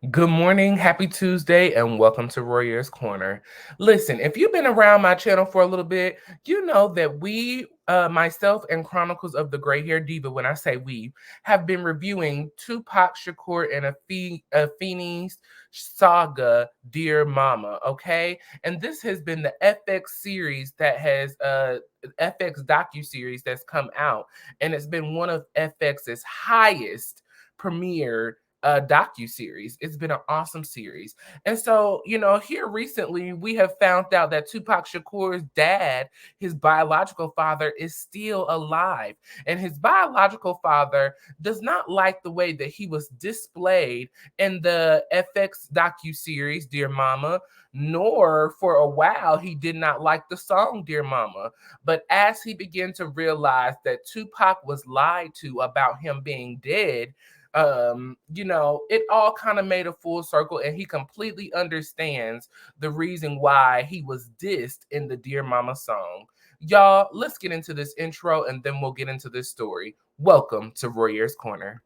Good morning, happy Tuesday, and welcome to Warrior's Corner. Listen, if you've been around my channel for a little bit, you know that myself and Chronicles of the Gray Hair Diva, when I say we, have been reviewing Tupac Shakur and Afeni's saga, Dear Mama, okay? And this has been the FX series FX docu-series that's come out, and it's been one of FX's highest premiere docu series. It's been an awesome series. And so, here recently we have found out that Tupac Shakur's dad, his biological father, is still alive. And his biological father does not like the way that he was displayed in the FX docu series Dear Mama, nor for a while he did not like the song Dear Mama. But as he began to realize that Tupac was lied to about him being dead, it all kind of made a full circle, and he completely understands the reason why he was dissed in the Dear Mama song. Y'all, let's get into this intro and then we'll get into this story. Welcome to Warrior's Corner.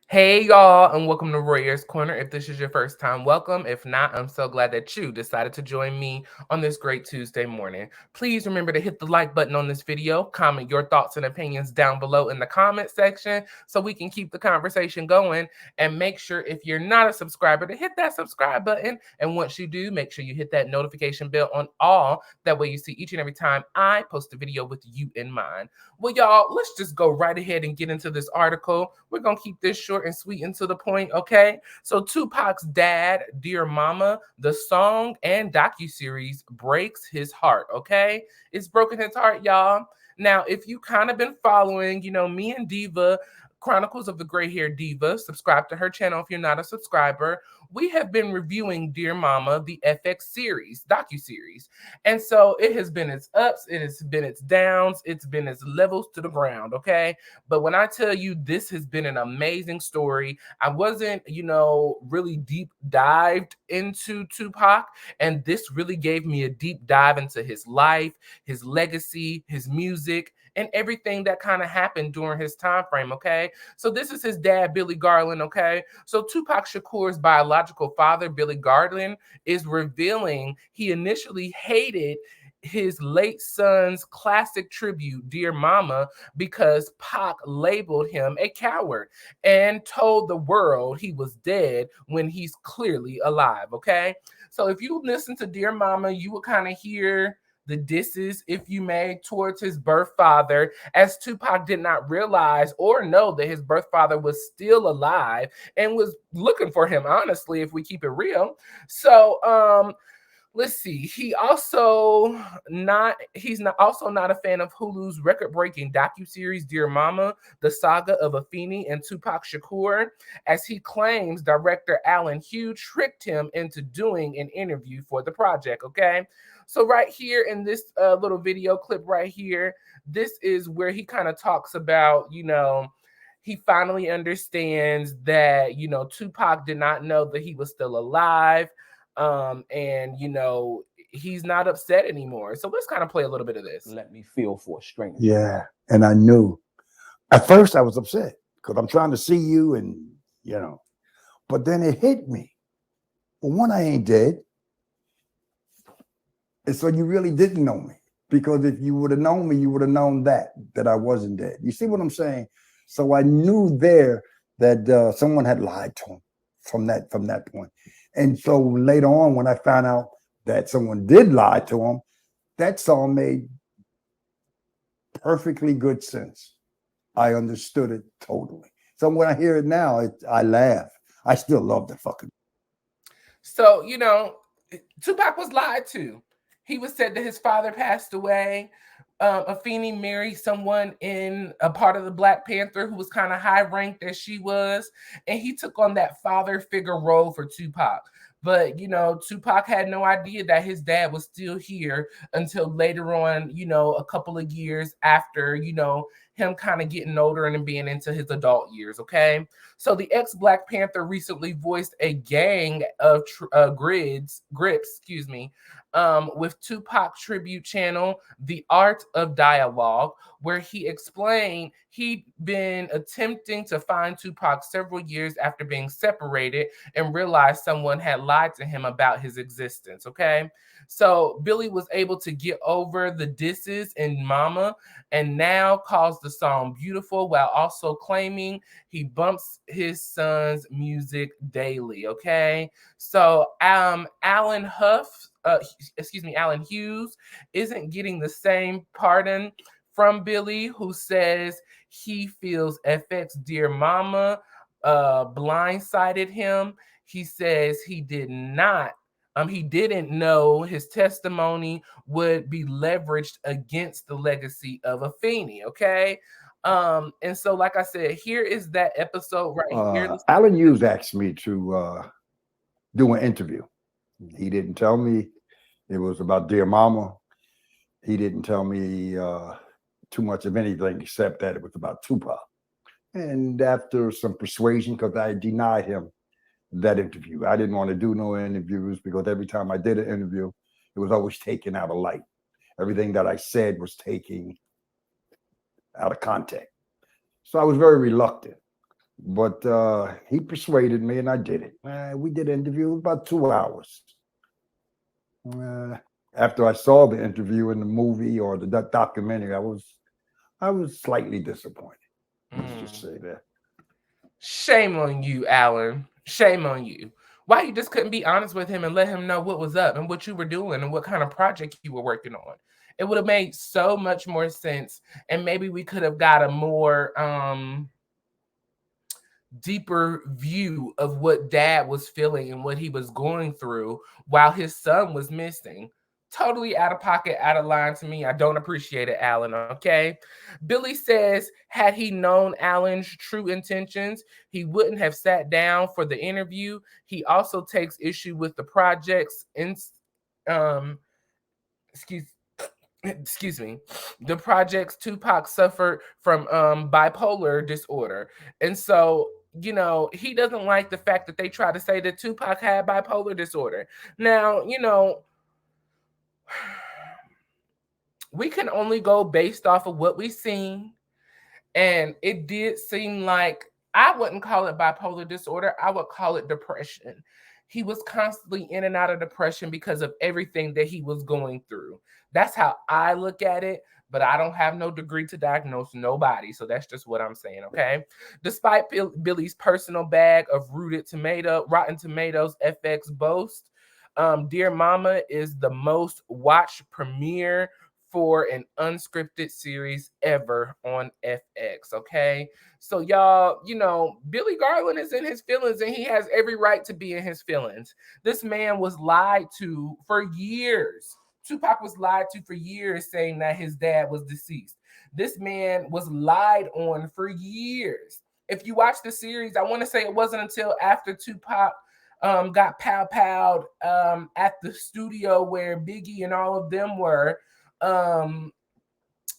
Hey y'all, and welcome to Warrior's Corner. If this is your first time, welcome. If not, I'm so glad that you decided to join me on this great Tuesday morning. Please remember to hit the like button on this video, comment your thoughts and opinions down below in the comment section so we can keep the conversation going. And make sure, if you're not a subscriber, to hit that subscribe button. And once you do, make sure you hit that notification bell on all. That way you see each and every time I post a video with you in mind. Well, y'all, let's just go right ahead and get into this article. We're going to keep this short and sweet and to the point, okay? So Tupac's dad, Dear Mama, the song and docuseries breaks his heart, okay? It's broken his heart, y'all. Now, if you kind of been following, me and Diva, Chronicles of the Gray Hair Diva, subscribe to her channel if you're not a subscriber. We have been reviewing Dear Mama, the FX series, docu-series. And so it has been its ups, it has been its downs, it's been its levels to the ground, okay? But when I tell you this has been an amazing story, I wasn't, really deep dived into Tupac, and this really gave me a deep dive into his life, his legacy, his music, and everything that kind of happened during his time frame, okay? So this is his dad, Billy Garland, okay? So Tupac Shakur's biological father, Billy Garland, is revealing he initially hated his late son's classic tribute, Dear Mama, because Pac labeled him a coward and told the world he was dead when he's clearly alive, okay? So if you listen to Dear Mama, you will kind of hear the disses, if you may, towards his birth father, as Tupac did not realize or know that his birth father was still alive and was looking for him, honestly, if we keep it real. So, let's see. He's not also not a fan of Hulu's record-breaking docuseries Dear Mama, the saga of Afeni and Tupac Shakur, as he claims director Alan Hughes tricked him into doing an interview for the project, okay? So right here in this little video clip right here, this is where he kind of talks about, he finally understands that, Tupac did not know that he was still alive. And he's not upset anymore. So let's kind of play a little bit of this. Let me feel for a stranger. Yeah. And I knew at first I was upset because I'm trying to see you and, but then it hit me. Well, one, I ain't dead. And so you really didn't know me, because if you would have known me, you would have known that I wasn't dead. You see what I'm saying? So I knew there that someone had lied to him from that point. And so later on, when I found out that someone did lie to him, that song made perfectly good sense. I understood it totally. So when I hear it now, I laugh. I still love the fucking. So, Tupac was lied to. He was said that his father passed away. Afeni married someone in a part of the Black Panther who was kind of high ranked as she was, and he took on that father figure role for Tupac. But Tupac had no idea that his dad was still here until later on, a couple of years after, him kind of getting older and being into his adult years. Okay. So the ex Black Panther recently voiced a gang of grips, excuse me, with Tupac tribute channel, The Art of Dialogue, where he explained he'd been attempting to find Tupac several years after being separated and realized someone had lied to him about his existence. Okay. So Billy was able to get over the disses in Mama and now calls the song beautiful while also claiming he bumps his son's music daily. Okay. So Alan Hughes isn't getting the same pardon from Billy, who says he feels FX Dear Mama blindsided him. He says he didn't know his testimony would be leveraged against the legacy of Afeni. Okay. And so, like I said, here is that episode right here. Alan Hughes asked me to do an interview. He didn't tell me it was about Dear Mama. He didn't tell me too much of anything except that it was about Tupac. And after some persuasion, because I denied him that interview, I didn't want to do no interviews because every time I did an interview, it was always taken out of light. Everything that I said was taken out of context. So I was very reluctant. But he persuaded me, and I did it. We did an interview about 2 hours. After I saw the interview in the movie or the documentary, I was slightly disappointed. Let's just say that. Shame on you, Alan. Shame on you. Why you just couldn't be honest with him and let him know what was up and what you were doing and what kind of project you were working on? It would have made so much more sense, and maybe we could have got a more deeper view of what dad was feeling and what he was going through while his son was missing. Totally out of pocket, out of line to me. I don't appreciate it, Alan. Okay. Billy says, had he known Alan's true intentions, he wouldn't have sat down for the interview. He also takes issue with the project's um excuse excuse me, the project's Tupac suffered from bipolar disorder. And so, he doesn't like the fact that they try to say that Tupac had bipolar disorder. Now, we can only go based off of what we've seen. And it did seem like I wouldn't call it bipolar disorder, I would call it depression. He was constantly in and out of depression because of everything that he was going through. That's how I look at it, but I don't have no degree to diagnose nobody. So that's just what I'm saying, okay? Despite Billy's personal bag of Rotten Tomatoes FX boast, Dear Mama is the most watched premiere for an unscripted series ever on FX. Okay. So, y'all, Billy Garland is in his feelings and he has every right to be in his feelings. This man was lied to for years. Tupac was lied to for years, saying that his dad was deceased. This man was lied on for years. If you watch the series, I want to say it wasn't until after Tupac got pow at the studio where Biggie and all of them were.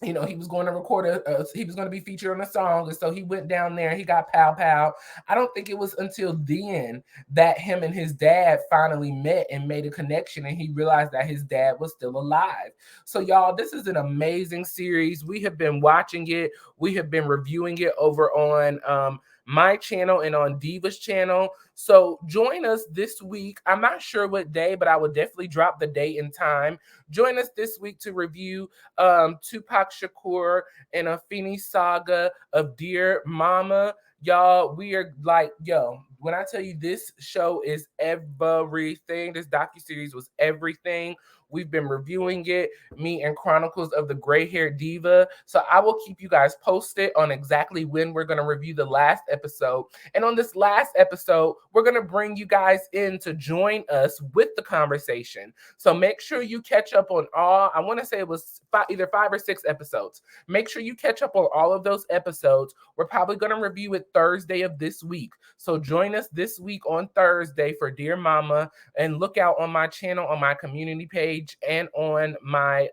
He was going to record he was going to be featured on a song, and so he went down there and he got pow. I don't think it was until then that him and his dad finally met and made a connection, and he realized that his dad was still alive. So, y'all, this is an amazing series. We have been watching it. We have been reviewing it over on my channel and on Diva's channel. So join us this week. I'm not sure what day, but I will definitely drop the date and time. Join us this week to review Tupac Shakur and Afeni saga of Dear Mama. Y'all, we are like, when I tell you this show is everything, this docuseries was everything. We've been reviewing it, me and Chronicles of the Gray Haired Diva. So I will keep you guys posted on exactly when we're going to review the last episode. And on this last episode, we're going to bring you guys in to join us with the conversation. So make sure you catch up on all, I want to say it was either 5 or 6 episodes. Make sure you catch up on all of those episodes. We're probably going to review it Thursday of this week. So join us this week on Thursday for Dear Mama, and look out on my channel, on my community page, and on my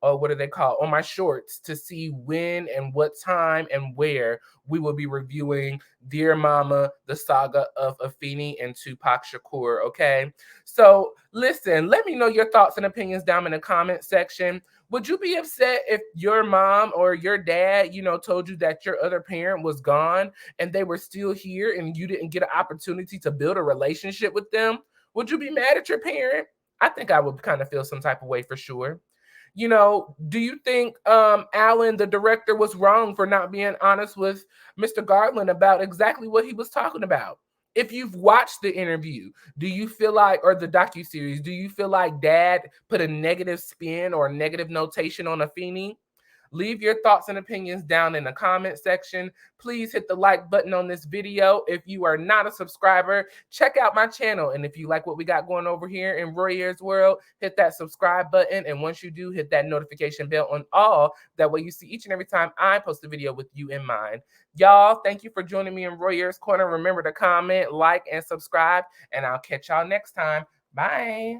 what do they call, on my shorts, to see when and what time and where we will be reviewing Dear Mama, the saga of Afeni and Tupac Shakur. Okay, so listen, let me know your thoughts and opinions down in the comment section. Would you be upset if your mom or your dad, told you that your other parent was gone and they were still here and you didn't get an opportunity to build a relationship with them? Would you be mad at your parent? I think I would kind of feel some type of way for sure. Do you think Alan, the director, was wrong for not being honest with Mr. Garland about exactly what he was talking about? If you've watched the interview, do you feel like, or the docuseries, do you feel like Dad put a negative spin or a negative notation on Afeni? Leave your thoughts and opinions down in the comment section. Please hit the like button on this video. If you are not a subscriber, check out my channel. And if you like what we got going over here in Roy Ayers World, hit that subscribe button. And once you do, hit that notification bell on all. That way you see each and every time I post a video with you in mind. Y'all, thank you for joining me in Roy Ayers Corner. Remember to comment, like, and subscribe. And I'll catch y'all next time. Bye.